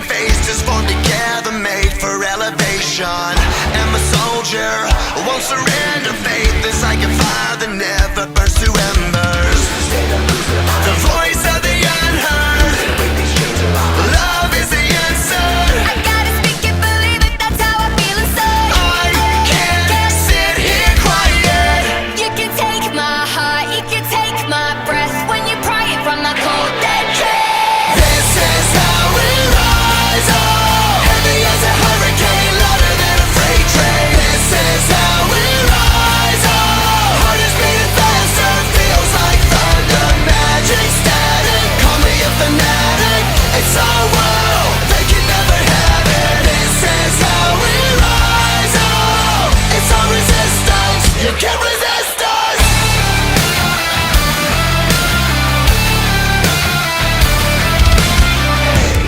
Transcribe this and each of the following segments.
faces formed together, made for elevation. And my soldier won't surrender. Faith is like a fire that never burns to embers. The voice of the unheard. Love is the answer. I gotta speak it, believe it, that's how I feel inside. I can't sit here quiet. You can take my heart, you can take my breath when you pry it from the cold dead chest. This is how we rise, oh, heavy as a hurricane, louder than a freight train. This is how we rise, oh, heart is beating faster, feels like thunder, magic, static. Call me a fanatic, it's our world, they can never have it. This is how we rise, oh, it's our resistance, you can't resist us.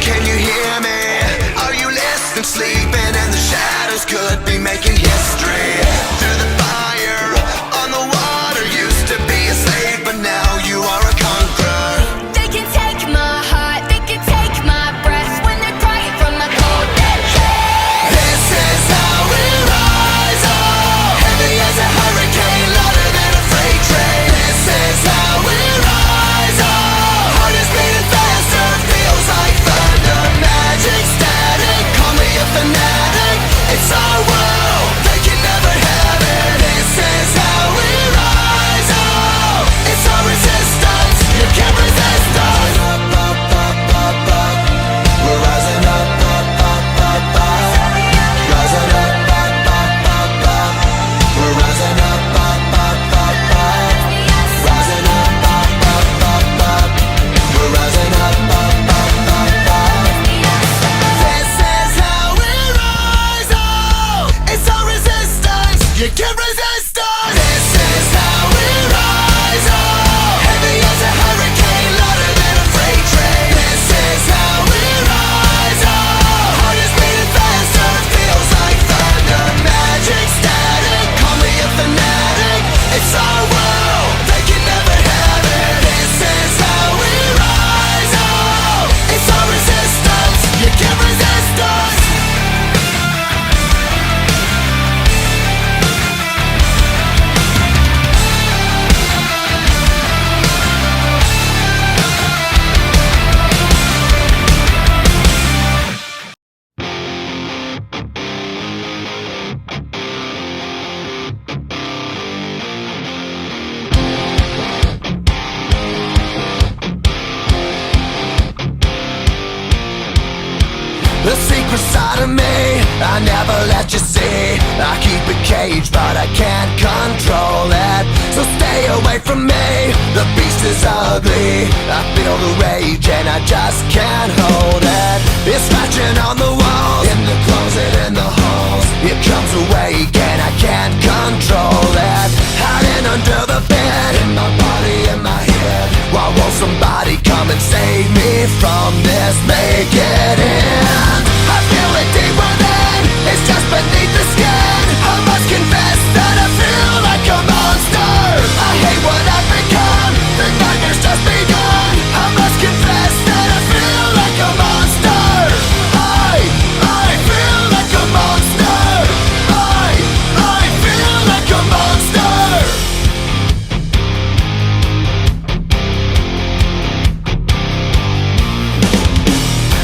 Can you hear me? Are you listening? Sleeping and the shadows could be making history. Through the fire, on the water, used to be a slave, but now you are a conqueror. They can take my heart, they can take my breath when they pry it from the cold dead chest. This is how we rise, oh, heavy as a hurricane, louder than a freight train. This is how we rise, oh, heart is beating faster, feels like thunder, magic, static. Call me a fanatic, it's our world, they can never have it. This is how we rise, oh, it's our resistance, you can't resist us. Up, up, up, up, up. We're rising up, up, up, up, up. Rising up, up, up, up, up. We're rising up, up, up, up, up. Rising up, up, up, up, up. We're rising up, up, up, up, up. This is how we rise, oh, it's our resistance, you can't resist us. This is how we rise, oh, heavy as a hurricane, louder than a freight train. This is how we rise, oh, heart is beating faster, feels like thunder, magic, static. Call me a fanatic, it's our world, they can never have it. This is how we rise, oh, it's our resistance, you can't resist us. The secret side of me, I never let you see. I keep it caged, but I can't control it. So stay away from me, the beast is ugly. I feel the rage and I just can't hold it. It's scratching on the walls, in the closet, in the halls. It comes awake and I can't control it. Hiding under the bed, in my body, in my head. Why won't somebody come and save me from this? Make it end. I feel it deep within, it's just beneath the skin. I must confess that I feel like a monster. I hate what I've become, the nightmare's just begun. I must confess that I feel like a monster. I feel like a monster. I feel like a monster.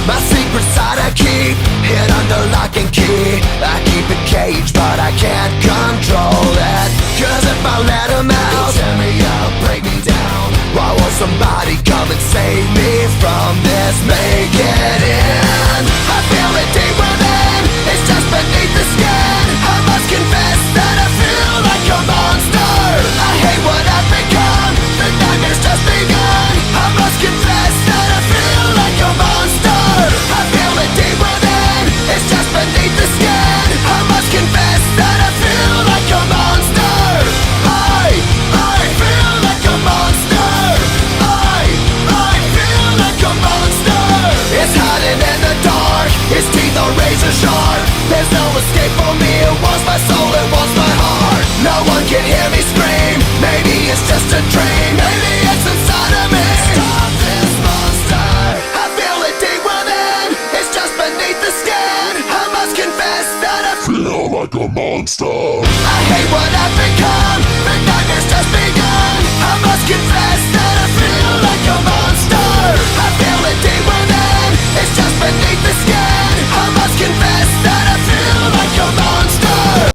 My secret side I keep hid under lock and key. I keep it caged, but I can't control it. Cause if I let him out, he'll tear me up, break me down. Why won't somebody come and save me from this? Make it end. I feel it deep within, it's just beneath the skin. I must confess that I feel like a monster. I hate what I've become, the nightmare's just begun. I must confess that I feel like a monster. I feel it deep within, it's just beneath the skin. I must confess that I feel monster. I hate what I've become.